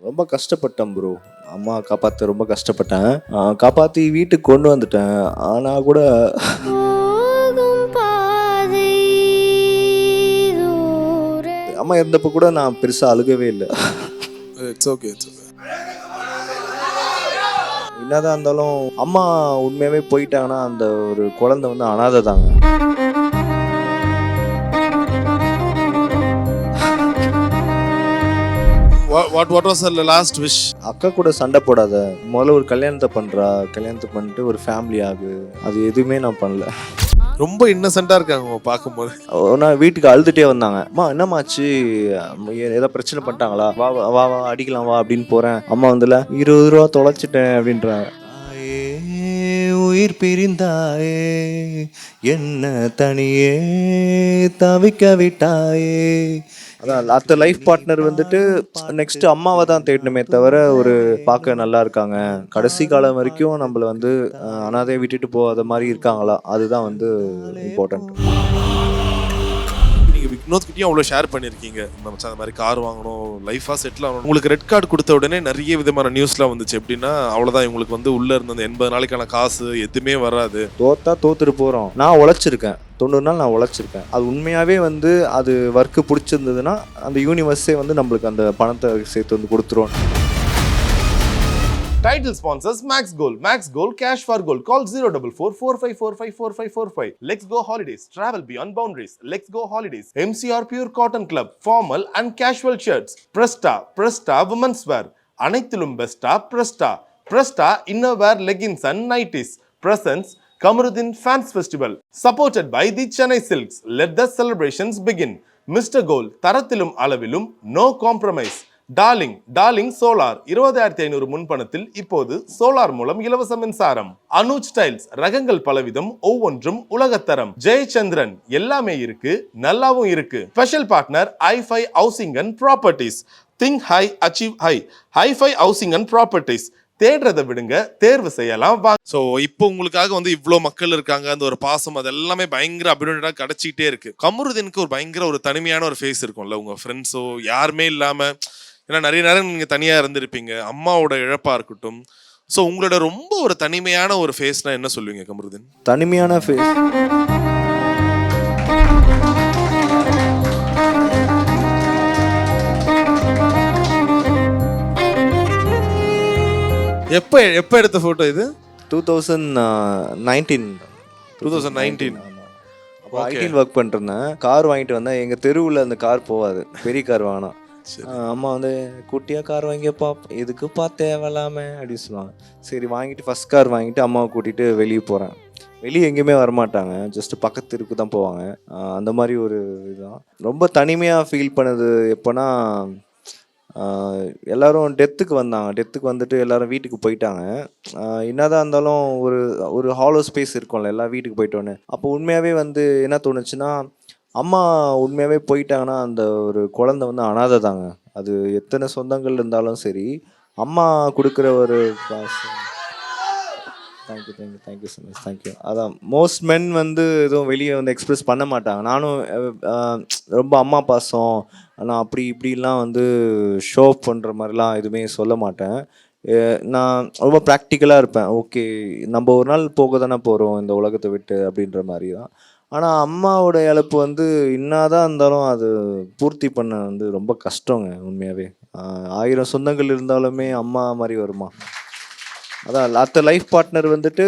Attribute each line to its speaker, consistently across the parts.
Speaker 1: ரொம்ப கஷ்டப்பட்டேன் ப்ரோ. அம்மா காப்பாற்ற ரொம்ப கஷ்டப்பட்டேன். காப்பாற்றி வீட்டுக்கு கொண்டு வந்துட்டேன். ஆனால் கூட அம்மா இருந்தப்போ கூட நான் பெருசாக அழுகவே இல்லை.
Speaker 2: It's okay.
Speaker 1: என்னதான் இருந்தாலும் அம்மா உண்மையாகவே போயிட்டாங்கன்னா அந்த ஒரு குழந்தை வந்து அனாதை தாங்க.
Speaker 2: What was her last wish?
Speaker 1: அக்கா கூட சண்டை போடாத, முதல்ல ஒரு கல்யாணத்தை பண்ணிட்டு ஒரு ஃபேமிலி ஆகு. அது எதுவுமே நான் பண்ணல.
Speaker 2: ரொம்ப இன்னசென்ட்டா இருக்காங்க பார்க்கும்போது.
Speaker 1: நான் வீட்டுக்கு அழுதுட்டே வந்தாங்க. அம்மா என்னமாச்சு, ஏதோ பிரச்சனை பண்ணிட்டாங்களா, வா வா வா அடிக்கலாம் வா அப்படின்னு போறேன். அம்மா வந்துல 20 ரூபா தொலைச்சிட்டேன் அப்படின்றாங்க. உயிர் பிரிந்தாயே என்ன தனியே தவிக்க விட்டாயே. அதான் அடுத்த லைஃப் பார்ட்னர் வந்துட்டு நெக்ஸ்ட் அம்மாவை தான் தேடணுமே தவிர ஒரு பார்க்க நல்லா இருக்காங்க, கடைசி காலம் வரைக்கும் நம்மள வந்து அனாதையை விட்டுட்டு போகாத மாதிரி இருக்காங்களா, அதுதான் வந்து இம்பார்ட்டன்ட்.
Speaker 2: நீங்க விக்னோத்கிட்டயும் அவ்வளோ ஷேர் பண்ணியிருக்கீங்க, நம்ம அந்த மாதிரி கார் வாங்கணும், லைஃபாக செட்டில் ஆகணும். உங்களுக்கு ரெட் கார்டு கொடுத்த உடனே நிறைய விதமான நியூஸ்லாம் வந்துச்சு. எப்படின்னா அவ்வளோதான், இவங்களுக்கு வந்து உள்ள இருந்த அந்த 80 நாளைக்கான காசு எதுவுமே வராது,
Speaker 1: தோத்துட்டு போகிறோம். நான் உழைச்சிருக்கேன், 90 நாள் நான் உழைச்சிருக்கேன். அது உண்மையாகவே வந்து அது ஒர்க்கு பிடிச்சிருந்ததுன்னா அந்த யூனிவர்ஸே வந்து நம்மளுக்கு அந்த பணத்தை சேர்த்து வந்து கொடுத்துரும்.
Speaker 3: Title sponsors Max Gold. Max Gold, cash for gold. Call 04445454545. Let's go holidays. Travel beyond boundaries. Let's go holidays. MCR Pure Cotton Club. Formal and casual shirts. Presta women's wear. அனைத்திலும் பெஸ்டா Presta innerwear leggings and nighties. Presents Kamarudin Fans Festival. Supported by the Chennai Silks. Let the celebrations begin. Mr. Gold, தரத்திலும் அளவிலும் no compromise. Darling solar 20,500 முன்பணத்தில் இப்போது solar மூலம் இலவச மின்சாரம். Anuj styles, ரகங்கள் பலவிதம், ஒவ்வொன்றும் உலகத்தரம். ஜெயச்சந்திரன், எல்லாமே இருக்கு, நல்லாவும் இருக்கு. Special partner i5 housing and properties. Think high, achieve high. i5 housing and properties. தேடுறதை விடுங்க, தேர்வு செய்யலாம்.
Speaker 2: ஸோ இப்போ உங்களுக்காக வந்து இவ்வளோ மக்கள் இருக்காங்க, அந்த ஒரு பாசம் அது எல்லாமே பயங்கர அபிடண்டாக கிடைச்சிக்கிட்டே இருக்கு. கமருதீனுக்கு ஒரு பயங்கர ஒரு தனிமையான ஒரு ஃபேஸ் இருக்கும்ல, உங்க ஃப்ரெண்ட்ஸோ யாருமே இல்லாம, ஏன்னா நிறைய நேரம் நீங்கள் தனியாக இருந்திருப்பீங்க, அம்மாவோட இழப்பாக இருக்கட்டும். ஸோ உங்களோட ரொம்ப ஒரு தனிமையான ஒரு ஃபேஸ்னா என்ன சொல்லுவீங்க கமருதீன்?
Speaker 1: தனிமையான ஃபேஸ்
Speaker 2: எப்போ எடுத்த ஃபோட்டோ இது?
Speaker 1: 2019. அப்போ ஐடியில் ஒர்க் பண்ணிருந்தேன். கார் வாங்கிட்டு வந்தேன். எங்கள் தெருவில் அந்த கார் போகாது, பெரிய கார் வேணாம். அம்மா வந்து குட்டியாக கார் வாங்கியப்பா, இதுக்குப்பா தேவையில்லாம அப்படின்னு சொல்லுவாங்க. சரி வாங்கிட்டு ஃபஸ்ட் கார் வாங்கிட்டு அம்மாவை கூட்டிகிட்டு வெளியே போகிறேன். வெளியே எங்கேயுமே வரமாட்டாங்க, ஜஸ்ட்டு பக்கத்து தெருக்கு தான் போவாங்க. அந்த மாதிரி ஒரு இதுதான். ரொம்ப தனிமையாக ஃபீல் பண்ணது எப்போனா, எல்லோரும் டெத்துக்கு வந்துட்டு எல்லோரும் வீட்டுக்கு போயிட்டாங்க. என்னதான் இருந்தாலும் ஒரு ஹாலோ ஸ்பேஸ் இருக்கும்ல, எல்லாம் வீட்டுக்கு போயிட்டோன்னு. அப்போ உண்மையாகவே வந்து என்ன தோணுச்சுன்னா, அம்மா உண்மையாகவே போயிட்டாங்கன்னா அந்த ஒரு குழந்தை வந்து அனாதை தாங்க. அது எத்தனை சொந்தங்கள் இருந்தாலும் சரி, அம்மா கொடுக்குற ஒரு தேங்க்யூ ஸோ மச், தேங்க்யூ. அதான் மோஸ்ட் மென் வந்து எதுவும் வெளியே வந்து எக்ஸ்ப்ரெஸ் பண்ண மாட்டாங்க. நானும் ரொம்ப அம்மா பாசம் ஆனால் அப்படி இப்படிலாம் வந்து ஷோ பண்ணுற மாதிரிலாம் எதுவுமே சொல்ல மாட்டேன். நான் ரொம்ப ப்ராக்டிக்கலாக இருப்பேன். ஓகே, நம்ம ஒரு நாள் போக தானே போகிறோம் இந்த உலகத்தை விட்டு அப்படின்ற மாதிரி தான். ஆனால் அம்மாவோட இழப்பு வந்து என்னதான் இருந்தாலும் அது பூர்த்தி பண்ண வந்து ரொம்ப கஷ்டங்க உண்மையாகவே. 1000 சொந்தங்கள் இருந்தாலுமே அம்மா மாதிரி வருமா? அதான் அடுத்த லைஃப் பார்ட்னர் வந்துட்டு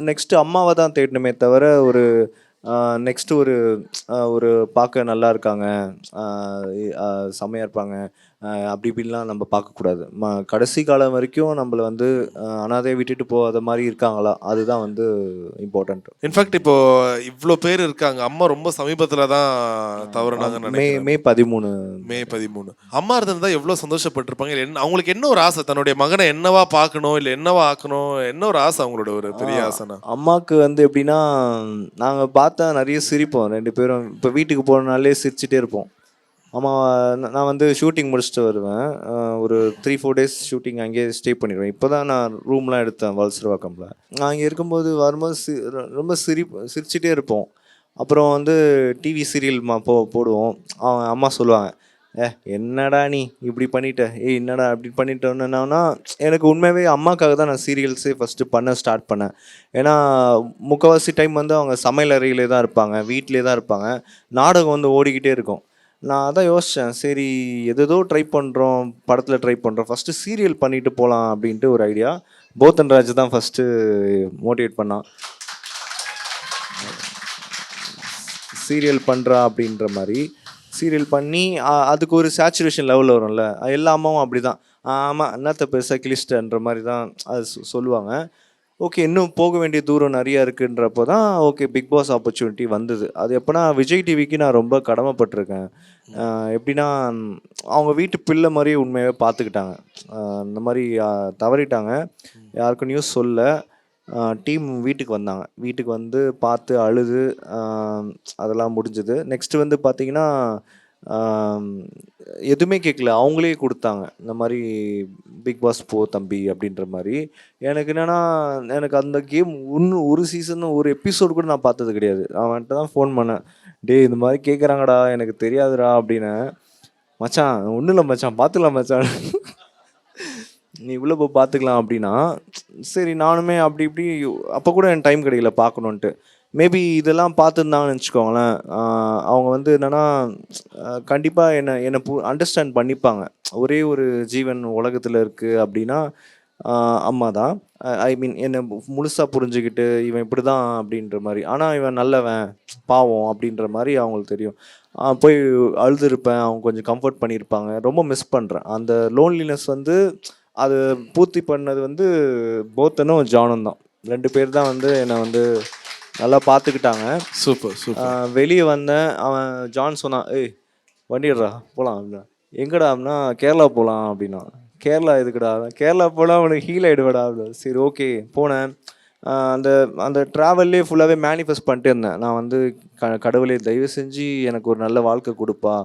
Speaker 1: நெக்ஸ்ட்டு அம்மாவை தான் தேடணுமே தவிர ஒரு நெக்ஸ்ட்டு ஒரு பார்க்க நல்லா இருக்காங்க, செம்மையாக இருப்பாங்க, அப்படி இப்படின்லாம் நம்ம பார்க்கக்கூடாது. கடைசி காலம் வரைக்கும் நம்மளை வந்து அனாதையை விட்டுட்டு போகாத மாதிரி இருக்காங்களா, அதுதான் வந்து இம்பார்ட்டன்ட்.
Speaker 2: இன்ஃபேக்ட் இப்போ இவ்வளோ பேர் இருக்காங்க, அம்மா ரொம்ப சமீபத்தில் தான் தவறுனாங்க.
Speaker 1: மே 13.
Speaker 2: அம்மா இருந்திருந்தா எவ்வளோ சந்தோஷப்பட்டிருப்பாங்க. அவங்களுக்கு என்ன ஒரு ஆசை, தன்னுடைய மகனை என்னவா பார்க்கணும், இல்லை என்னவா ஆக்கணும், என்ன ஒரு ஆசை அவங்களோட ஒரு பெரிய ஆசைனா?
Speaker 1: அம்மாவுக்கு வந்து எப்படின்னா, நாங்கள் பார்த்தா நிறைய சிரிப்போம் 2 பேரும். இப்போ வீட்டுக்கு போனாலே சிரிச்சுட்டே இருப்போம். நான் வந்து ஷூட்டிங் முடிச்சுட்டு வருவேன். ஒரு 3-4 டேஸ் ஷூட்டிங் அங்கேயே ஸ்டே பண்ணிடுவேன். இப்போ தான் நான் ரூம்லாம் எடுத்தேன் வல்சரவாக்கமில். நான் அங்கே இருக்கும்போது வரும்போது ரொம்ப சிரிச்சுட்டே இருப்போம். அப்புறம் வந்து டிவி சீரியல் போடுவோம். அம்மா சொல்லுவாங்க, என்னடா நீ இப்படி பண்ணிட்ட, என்னடா அப்படி பண்ணிட்டோன்னா எனக்கு உண்மையாகவே அம்மாக்காக தான் நான் சீரியல்ஸே ஃபஸ்ட்டு பண்ண ஸ்டார்ட் பண்ணேன். ஏன்னா முக்கால்வாசி டைம் வந்து அவங்க சமையல் அறையிலே தான் இருப்பாங்க, வீட்டிலே தான் இருப்பாங்க, நாடகம் வந்து ஓடிக்கிட்டே இருக்கும். நான் அதான் யோசித்தேன், சரி எதேதோ ட்ரை பண்ணுறோம், படத்தில் ட்ரை பண்ணுறோம், ஃபஸ்ட்டு சீரியல் பண்ணிட்டு போகலாம் அப்படின்ட்டு ஒரு ஐடியா. போத்தன்ராஜ் தான் ஃபஸ்ட்டு மோட்டிவேட் பண்ணான், சீரியல் பண்ணுறா அப்படின்ற மாதிரி. சீரியல் பண்ணி அதுக்கு ஒரு சேச்சுரேஷன் லெவல் வரும்ல, எல்லா அம்மாவும் அப்படி தான், ஆமாம் என்னத்த பெருசாக கிளிஸ்டன்ற மாதிரி தான் அது சொல்லுவாங்க. ஓகே, இன்னும் போக வேண்டிய தூரம் நிறையா இருக்குன்றப்போ தான் ஓகே பிக் பாஸ் ஆப்பர்ச்சுனிட்டி வந்தது. அது எப்போனா விஜய் டிவிக்கு நான் ரொம்ப கடமைப்பட்டிருக்கேன். எப்படின்னா அவங்க வீட்டு பிள்ளை மாதிரியே உண்மையாகவே பார்த்துக்கிட்டாங்க. இந்த மாதிரி தவறிட்டாங்க, யாருக்கும் நியூஸ் சொல்ல, டீம் வீட்டுக்கு வந்தாங்க, வீட்டுக்கு வந்து பார்த்து அழுது அதெல்லாம் முடிஞ்சுது. நெக்ஸ்ட்டு வந்து பார்த்திங்கன்னா எதுவுமே கேட்கல, அவங்களே கொடுத்தாங்க, இந்த மாதிரி பிக் பாஸ் போ தம்பி அப்படின்ற மாதிரி. எனக்கு என்னென்னா எனக்கு அந்த கேம் இன்னும் ஒரு சீசன் ஒரு எபிசோடு கூட நான் பார்த்தது கிடையாது. அவன்கிட்ட தான் ஃபோன் பண்ணேன், டே இந்த மாதிரி கேட்குறாங்கடா எனக்கு தெரியாதுடா அப்படின்னு. மச்சான் ஒன்றும் இல்லை மச்சான், பார்த்துக்கலாம் மச்சான், நீ இவ்வளோ பார்த்துக்கலாம் அப்படின்னா. சரி நானுமே அப்படி இப்படி அப்போ கூட எனக்கு டைம் கிடைக்கல பார்க்கணுன்ட்டு. மேபி இதெல்லாம் பார்த்துருந்தாங்கன்னு வச்சுக்கோங்களேன், அவங்க வந்து என்னென்னா கண்டிப்பாக என்னை அண்டர்ஸ்டாண்ட் பண்ணிப்பாங்க. ஒரே ஒரு ஜீவன் உலகத்தில் இருக்குது அப்படின்னா அம்மா தான். ஐ மீன் என்னை முழுசாக புரிஞ்சுக்கிட்டு இவன் இப்படி தான் அப்படின்ற மாதிரி, ஆனால் இவன் நல்லவன் பாவம் அப்படின்ற மாதிரி அவங்களுக்கு தெரியும். போய் அழுதுருப்பேன், அவங்க கொஞ்சம் கம்ஃபர்ட் பண்ணியிருப்பாங்க. ரொம்ப மிஸ் பண்ணுறேன் அந்த லோன்லினஸ். வந்து அது பூர்த்தி பண்ணது வந்து போத்தனும் ஜானும் தான், 2 பேர் தான் வந்து என்னை வந்து நல்லா பார்த்துக்கிட்டாங்க.
Speaker 2: Super super.
Speaker 1: வெளியே வந்தேன், அவன் ஜான் சொன்னான், ஏய் வண்டிடுறா போகலாம் அப்படின்னா. எங்கடா அப்படின்னா கேரளா போகலாம் அப்படின்னா. கேரளா எதுக்குடா, கேரளா போனால் அவனுக்கு ஹீல் ஆகிடுவாடா அப்படின்னா. சரி ஓகே போனேன். அந்த அந்த ட்ராவல்லே ஃபுல்லாகவே மேனிஃபெஸ்ட் பண்ணிட்டே இருந்தேன். நான் வந்து கடவுளே தயவு செஞ்சு எனக்கு ஒரு நல்ல வாழ்க்கை கொடுப்பா,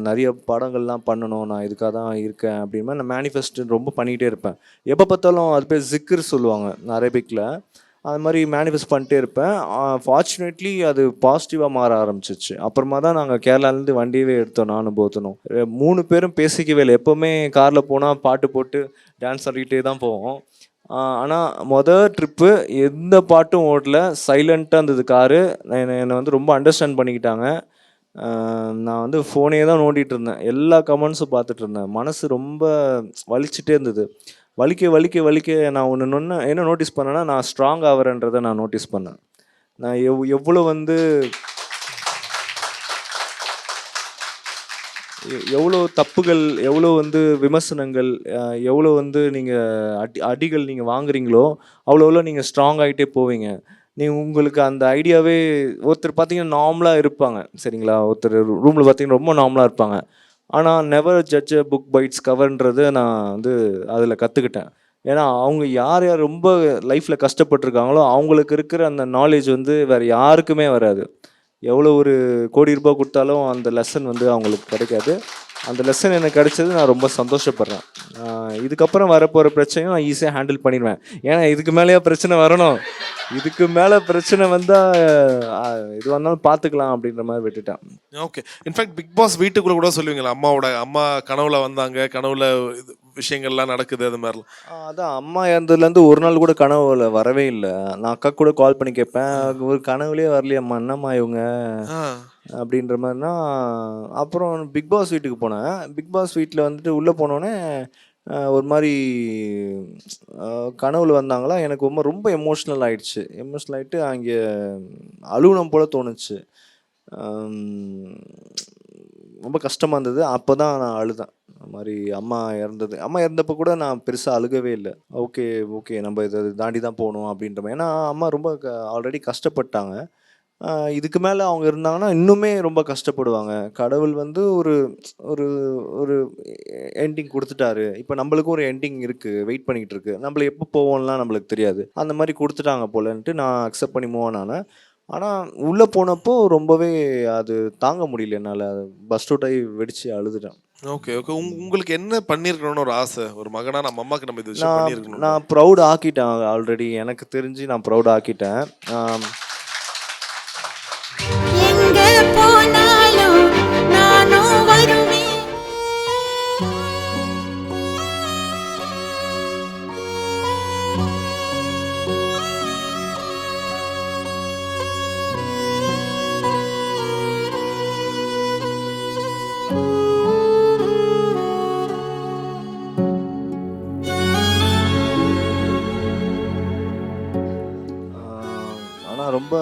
Speaker 1: நிறைய படங்கள்லாம் பண்ணணும், நான் இதுக்காக தான் இருக்கேன் அப்படின்னா நான் மேனிஃபெஸ்ட் ரொம்ப பண்ணிகிட்டே இருப்பேன். எப்போ பார்த்தாலும் அது பேர் ஜிக்கர் சொல்லுவாங்க அரபிக்கில், அது மாதிரி மேனிஃபெஸ்ட் பண்ணிட்டே இருப்பேன். ஃபார்ச்சுனேட்லி அது பாசிட்டிவாக மாற ஆரம்பிச்சிச்சு. அப்புறமா தான் நாங்கள் கேரளாலேருந்து வண்டியவே எடுத்தோம், நானும் போத்தனும். 3 பேரும் பேசிக்கவே இல்லை. எப்போவுமே காரில் போனால் பாட்டு போட்டு டான்ஸ் ஆடிக்கிட்டே தான் போவோம். ஆனால் ட்ரிப்பு எந்த பாட்டும் ஓடல, சைலண்ட்டாக இருந்தது காரு. என்னை வந்து ரொம்ப அண்டர்ஸ்டாண்ட் பண்ணிக்கிட்டாங்க. நான் வந்து ஃபோனே தான் நோண்டிகிட்டு இருந்தேன், எல்லா கமெண்ட்ஸும் பார்த்துட்டு இருந்தேன். மனசு ரொம்ப வலிச்சுட்டே இருந்தது. வலிக்க வலிக்க வலிக்க நான் ஒன்று என்ன நோட்டீஸ் பண்ணேன்னா, நான் ஸ்ட்ராங் ஆகிறேன்றதை நான் நோட்டீஸ் பண்ணேன். நான் எவ்வளோ வந்து எவ்வளோ தப்புகள், எவ்வளோ வந்து விமர்சனங்கள், எவ்வளோ வந்து நீங்கள் அடிகள் நீங்கள் வாங்குறீங்களோ அவ்வளோ நீங்கள் ஸ்ட்ராங் ஆகிட்டே போவீங்க. உங்களுக்கு அந்த ஐடியாவே ஒருத்தர் பார்த்தீங்கன்னா நார்மலாக இருப்பாங்க சரிங்களா, ஒருத்தர் ரூமில் பார்த்தீங்கன்னா ரொம்ப நார்மலாக இருப்பாங்க. ஆனால் never judge a book by its கவர்ன்றதை நான் வந்து அதில் கற்றுக்கிட்டேன். ஏன்னா அவங்க யார் யார் ரொம்ப லைஃப்பில் கஷ்டப்பட்டுருக்காங்களோ அவங்களுக்கு இருக்கிற அந்த நாலேஜ் வந்து வேறு யாருக்குமே வராது. எவ்வளோ ஒரு கோடி ரூபாய் கொடுத்தாலும் அந்த லெசன் வந்து அவங்களுக்கு கிடைக்காது. அந்த லெசன் எனக்கு கிடைச்சது, நான் ரொம்ப சந்தோஷப்படுறேன். இதுக்கப்புறம் வரப்போகிற பிரச்சனையும் நான் ஈஸியாக ஹேண்டில் பண்ணிடுவேன். ஏன்னா இதுக்கு மேலேயே பிரச்சனை வரணும், இதுக்கு மேலே பிரச்சனை வந்தால் இது வந்தாலும் பார்த்துக்கலாம் அப்படின்ற மாதிரி விட்டுட்டேன்.
Speaker 2: ஓகே. இன்ஃபேக்ட் பிக் பாஸ் வீட்டுக்குள்ளே கூட சொல்லுவீங்களா, அம்மா கனவுல வந்தாங்க, கனவுல விஷயங்கள்லாம் நடக்குது அது மாதிரிலாம்?
Speaker 1: அதான் அம்மா இறந்ததுலேருந்து ஒரு நாள் கூட கனவுல வரவே இல்லை. நான் அக்கா கூட கால் பண்ணி கேட்பேன், ஒரு கனவுலேயே வரலையம்மா, என்னம்மா இவங்க அப்படின்ற மாதிரினா. அப்புறம் பிக் பாஸ் வீட்டுக்கு போனேன். பிக் பாஸ் வீட்டில் வந்துட்டு உள்ளே போனோடனே ஒரு மாதிரி கனவுல வந்தாங்களா, எனக்கு ரொம்ப எமோஷ்னல் ஆகிடுச்சு. எமோஷ்னல் ஆகிட்டு அங்கே அழுவணும் போல் தோணுச்சு. ரொம்ப கஷ்டமாக இருந்தது. அப்போ தான் நான் அழுதேன். அது மாதிரி அம்மா இறந்தப்போ கூட நான் பெருசாக அழுகவே இல்லை. ஓகே ஓகே நம்ம இதை தாண்டி தான் போகணும் அப்படின்ற மாதிரி. ஏன்னா அம்மா ரொம்ப ஆல்ரெடி கஷ்டப்பட்டாங்க. இதுக்கு மேலே அவங்க இருந்தாங்கன்னா இன்னுமே ரொம்ப கஷ்டப்படுவாங்க. கடவுள் வந்து ஒரு ஒரு ஒரு எண்டிங் கொடுத்துட்டாரு. இப்போ நம்மளுக்கும் ஒரு எண்டிங் இருக்குது, வெயிட் பண்ணிக்கிட்டு இருக்கு. நம்மள எப்போ போவோம்லாம் நம்மளுக்கு தெரியாது. அந்த மாதிரி கொடுத்துட்டாங்க போலன்ட்டு நான் அக்செப்ட் பண்ணி மூவ் ஆனேன். ஆனால் உள்ளே போனப்போ ரொம்பவே அது தாங்க முடியல என்னால். பஸ் அவுட் ஆகி வெடித்து அழுதுட்டேன்.
Speaker 2: Okay okay. உங்களுக்கு என்ன பண்ணியிருக்கணும்னு ஒரு ஆசை, ஒரு மகனா நம்ம அம்மாவுக்கு நம்ம இது விஷயம் பண்ணியிருக்கணும்?
Speaker 1: நான் ப்ரௌட் ஆக்கிட்டேன் ஆல்ரெடி, எனக்கு தெரிஞ்சு நான் ப்ரௌட் ஆக்கிட்டேன்.
Speaker 4: எங்க போனாலும் நானும் வருவேன்.
Speaker 1: ரொம்ப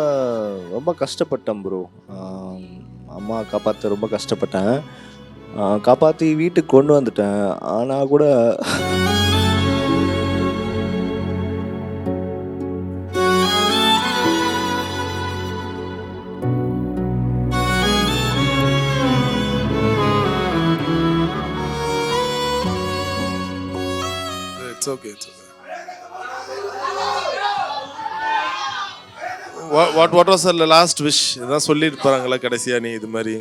Speaker 1: ரொம்ப கஷ்டப்பட்டேன் ப்ரோ. அம்மா காப்பாற்ற ரொம்ப கஷ்டப்பட்டேன். காப்பாற்றி வீட்டுக்கு கொண்டு வந்துட்டேன். ஆனால் கூட
Speaker 2: it's okay, it's okay. What was last wish? இதான் சொல்லியிருப்பாங்களா கடைசியா, நீ இது மாதிரி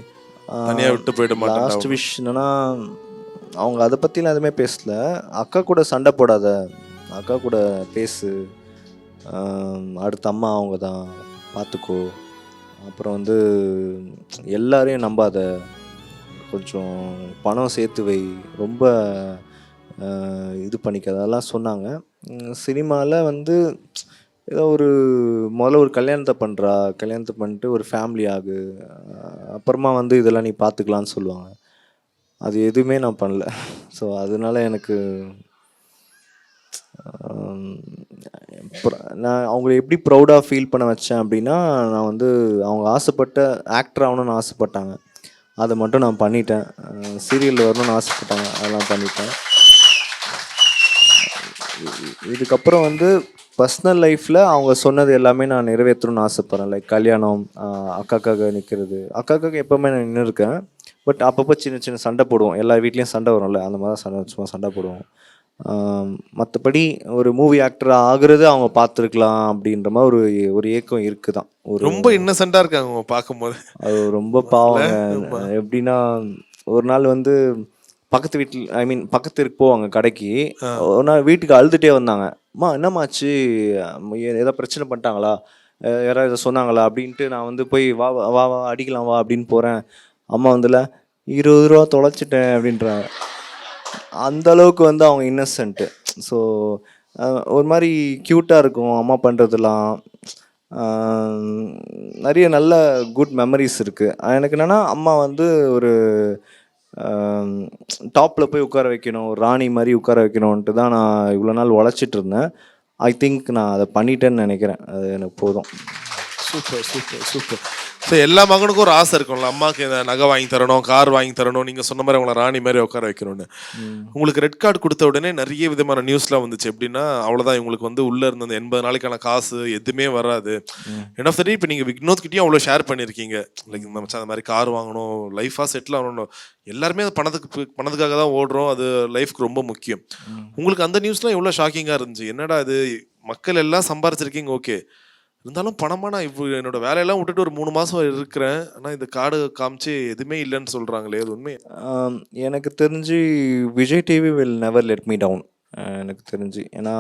Speaker 2: தனியா விட்டு போயிட
Speaker 1: லாஸ்ட்
Speaker 2: மாட்டேன்?
Speaker 1: விஷ் என்னன்னா, அவங்க அதை பற்றிலாம் எதுவுமே பேசல. அக்கா கூட சண்டை போடாத, அக்கா கூட பேசு, அடுத்த அம்மா அவங்க தான், பார்த்துக்கோ. அப்புறம் வந்து எல்லாரையும் நம்பாத, கொஞ்சம் பணம் சேர்த்து வை, ரொம்ப இது பண்ணிக்காத, அதெல்லாம் சொன்னாங்க. சினிமாவில் வந்து ஏதோ முதல்ல ஒரு கல்யாணத்தை பண்ணுறா, கல்யாணத்தை பண்ணிட்டு ஒரு ஃபேமிலி ஆகு, அப்புறமா வந்து இதெல்லாம் நீ பார்த்துக்கலான்னு சொல்லுவாங்க. அது எதுவுமே நான் பண்ணல. ஸோ அதனால எனக்கு நான் அவங்கள எப்படி ப்ரௌடாக ஃபீல் பண்ண வச்சேன் அப்படின்னா, நான் வந்து அவங்க ஆசைப்பட்ட ஆக்டர் ஆகணும்னு ஆசைப்பட்டாங்க, அதை மட்டும் நான் பண்ணிட்டேன். சீரியலில் வரணும்னு ஆசைப்பட்டாங்க, அதெல்லாம் பண்ணிட்டேன். இதுக்கப்புறம் வந்து பர்சனல் லைஃப்பில் அவங்க சொன்னது எல்லாமே நான் நிறைவேற்றணும்னு ஆசைப்பட்றேன். லைக் கல்யாணம், அக்காக்காக நிற்கிறது. அக்காக்காக எப்போவுமே நான் நின்று இருக்கேன். பட் அப்பப்போ சின்ன சின்ன சண்டை போடுவோம். எல்லா வீட்லேயும் சண்டை வரும்ல, அந்த மாதிரி தான் சும்மா சண்டை போடுவோம். மற்றபடி ஒரு மூவி ஆக்டராக ஆகுறது அவங்க பார்த்துருக்கலாம் அப்படின்ற மாதிரி ஒரு ஏக்கம் இருக்குது தான்.
Speaker 2: ரொம்ப இன்னசென்ட்டாக இருக்காங்க அவங்க பார்க்கும்போது.
Speaker 1: அது ரொம்ப பாவங்க. எப்படின்னா, ஒரு நாள் வந்து பக்கத்து வீட்டில், ஐ மீன் பக்கத்து தெருக்கு போவாங்க கடைக்கு. ஒரு நாள் வீட்டுக்கு அழுதுகிட்டே வந்தாங்க. அம்மா என்னம்மாச்சு, ஏதோ பிரச்சனை பண்ணிட்டாங்களா, யாராவது இதை சொன்னாங்களா அப்படின்ட்டு நான் வந்து போய் வா வா வா அடிக்கலாம் வா அப்படின்னு போகிறேன். அம்மா வந்துல 20 ரூபா தொலைச்சிட்டேன் அப்படின்றாங்க. அந்த அளவுக்கு வந்து அவங்க இன்னசென்ட்டு. ஸோ ஒரு மாதிரி க்யூட்டாக இருக்கும் அம்மா பண்ணுறதுலாம். நிறைய நல்ல குட் மெமரிஸ் இருக்குது. எனக்கு என்னென்னா, அம்மா வந்து ஒரு டாப்பில் போய் உட்கார வைக்கணும், ஒரு ராணி மாதிரி உட்கார வைக்கணுன்ட்டு தான் நான் இவ்வளோ நாள் உழைச்சிட்டு இருந்தேன். ஐ திங்க் நான் அதை பண்ணிட்டேன்னு நினைக்கிறேன். அது எனக்கு போதும்.
Speaker 2: Super super super. ஸோ எல்லா மகனுக்கும் ஒரு ஆசை இருக்கும்ல, அம்மாவுக்கு இந்த நகை வாங்கி தரணும், கார் வாங்கி தரணும், நீங்கள் சொன்ன மாதிரி அவங்கள ராணி மாதிரி உட்கார வைக்கணும்னு. உங்களுக்கு ரெட் கார்டு கொடுத்த உடனே நிறைய விதமான நியூஸ்லாம் வந்துச்சு. எப்படின்னா, அவ்வளோதான், இவங்களுக்கு வந்து உள்ளே இருந்த அந்த 80 நாளைக்கான காசு எதுவுமே வராது. என்ன சரி, இப்போ நீங்கள் விக்னோத்கிட்டையும் அவ்வளோ ஷேர் பண்ணியிருக்கீங்க, லைக் இந்த மச்சான் அந்த மாதிரி கார் வாங்கணும், லைஃபாக செட்டில் ஆகணும், எல்லாருமே அது பணத்துக்காக தான் ஓடுறோம், அது லைஃப்க்கு ரொம்ப முக்கியம். உங்களுக்கு அந்த நியூஸ்லாம் எவ்வளோ ஷாக்கிங்காக இருந்துச்சு. என்னடா இது, மக்கள் எல்லாம் சம்பாரிச்சிருக்கீங்க, ஓகே, இருந்தாலும் பணமா நான் என்னோட வேலையெல்லாம் விட்டுட்டு ஒரு 3 மாதம் இருக்கிறேன், ஆனால் இந்த கார்டு காமிச்சு எதுவுமே இல்லைன்னு சொல்கிறாங்களே, அது உண்மை?
Speaker 1: எனக்கு தெரிஞ்சு Vijay TV will never let me down, எனக்கு தெரிஞ்சு. ஏன்னா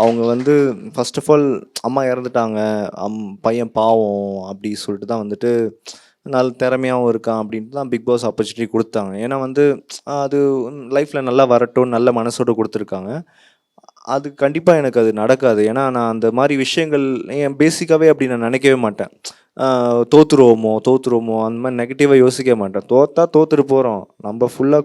Speaker 1: அவங்க வந்து ஃபர்ஸ்ட் ஆஃப் ஆல் அம்மா இறந்துட்டாங்க, பையன் பாவம் அப்படி சொல்லிட்டு தான் வந்துட்டு நல்ல திறமையாகவும் இருக்கான் அப்படின்ட்டு தான் பிக் பாஸ் ஆப்பர்ச்சுனிட்டி கொடுத்தாங்க. ஏன்னா வந்து அது லைஃப்பில் நல்லா வரட்டும், நல்ல மனசோடு கொடுத்துருக்காங்க. அது கண்டிப்பாக எனக்கு அது நடக்காது. ஏன்னா நான் அந்த மாதிரி விஷயங்கள் என் பேசிக்காகவே அப்படி நான் நினைக்கவே மாட்டேன். தோற்றுருவோமோ அந்த மாதிரி நெகட்டிவாக யோசிக்க மாட்டேன். தோற்றுட்டு போகிறோம், நம்ம ஃபுல்லாக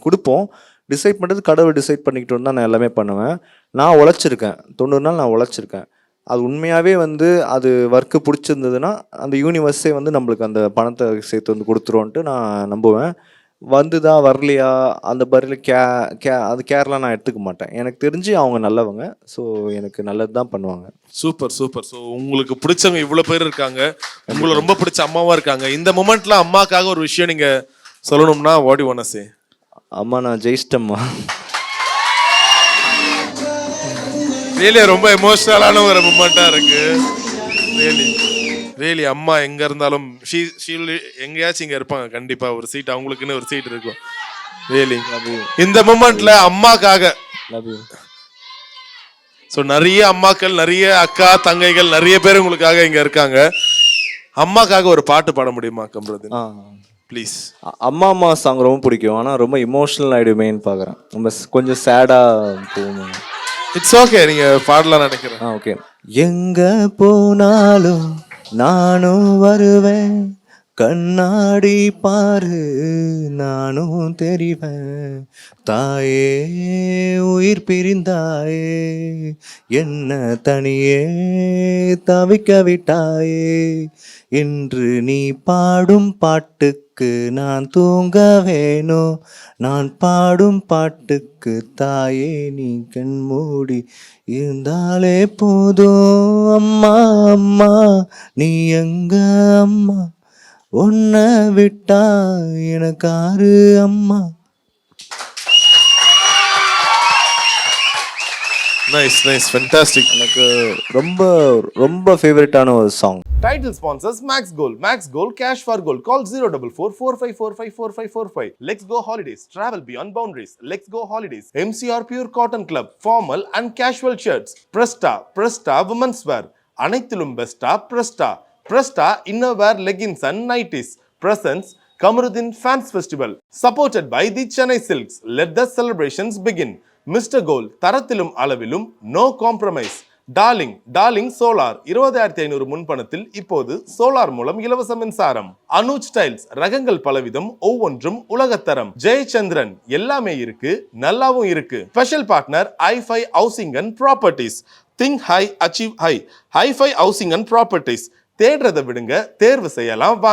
Speaker 1: கொடுப்போம். டிசைட் பண்ணுறது கடவுள் டிசைட் பண்ணிக்கிட்டு தான் நான் எல்லாமே பண்ணுவேன். நான் உழைச்சிருக்கேன், 90 நாள் நான் உழைச்சிருக்கேன். அது உண்மையாகவே வந்து அது ஒர்க்கு பிடிச்சிருந்ததுன்னா அந்த யூனிவர்ஸே வந்து நம்மளுக்கு அந்த பணத்தை சேர்த்து வந்து கொடுத்துருவோன்ட்டு நான் நம்புவேன். வந்துதா வரலையா அந்த பதில் அது கேர்லாம் நான் எடுத்துக்க மாட்டேன். எனக்கு தெரிஞ்சு அவங்க நல்லவங்க. ஸோ எனக்கு நல்லது தான் பண்ணுவாங்க.
Speaker 2: Super super. ஸோ உங்களுக்கு பிடிச்சவங்க இவ்வளோ பேர் இருக்காங்க, உங்களை ரொம்ப பிடிச்ச அம்மாவாக இருக்காங்க. இந்த மொமெண்ட்ல அம்மாக்காக ஒரு விஷயம் நீங்கள் சொல்லணும்னா what you want to say?
Speaker 1: அம்மா நான் ஜெயிச்சிட்டம்மா.
Speaker 2: ரியலி ரொம்ப எமோஷனலான ஒரு மொமெண்ட்டாக இருக்கு. ரியலி அம்மா எங்க இருந்தாலும் எங்கேயாச்சும் இங்க இருப்பாங்க கண்டிப்பா. ஒரு சீட் அவங்களுக்குன்னு ஒரு சீட் இருக்கும். ரியலி இந்த மொமெண்ட்ல அம்மாக்காக ஸோ நிறைய அம்மாக்கள், நிறைய அக்கா தங்கைகள், நிறைய பேர் உங்களுக்காக இங்க இருக்காங்க. அம்மாக்காக ஒரு பாட்டு பாட முடியுமா கம்ருதீன் ப்ளீஸ்?
Speaker 1: அம்மா சாங் ரொம்ப பிடிக்கும், ஆனால் ரொம்ப இமோஷனல் ஆகிடுமேன்னு பார்க்குறேன். ரொம்ப கொஞ்சம் சேடாக போகும்.
Speaker 2: இட்ஸ் ஓகே, நீங்க பாடலாம் நினைக்கிறேன்.
Speaker 1: ஓகே. எங்க போனாலும் நானும் வருவேன், கண்ணாடி பாரு நானும் தெரிவேன், தாயே உயிர் பிரிந்தாயே என்ன தனியே தவிக்க விட்டாயே, இன்று நீ பாடும் பாட்டுக்கு நான் தூங்க வேணும், நான் பாடும் பாட்டுக்கு தாயே நீ கண்மூடி இருந்தாலே போதும். அம்மா அம்மா நீ எங்க அம்மா, உன்னை விட்டா எனக்காரு அம்மா.
Speaker 2: Nice nice fantastic.
Speaker 1: எனக்கு ரொம்ப ரொம்ப ஃபேவரட்டான ஒரு song.
Speaker 3: Title sponsors Max Gold. Max Gold, cash for gold. Call 04445454545. Let's go holidays. Travel beyond boundaries. Let's go holidays. MCR Pure Cotton Club. Formal and casual shirts. Presta. Presta Women's Wear. அனைத்திலும் பெஸ்டா பிரஸ்டா. பிரஸ்டா Innerwear Leggings and Nighties. Presents Kamarudin Fans Festival. Supported by the Chennai Silks. Let the celebrations begin. Mr. Gold. தரத்திலும் அளவிலும் no compromise. Darling solar 20,500 முன்பணத்தில் இப்போது solar மூலம் இலவச மின்சாரம். Anuj styles ரகங்கள் பலவிதம், ஒவ்வொன்றும் உலகத்தரம். ஜெயச்சந்திரன் எல்லாமே இருக்கு, நல்லாவும் இருக்கு. Special partner i five housing and properties. Think high achieve high. Hi fi housing and properties. தேடுறதை விடுங்க, தேர்வு செய்யலாம்.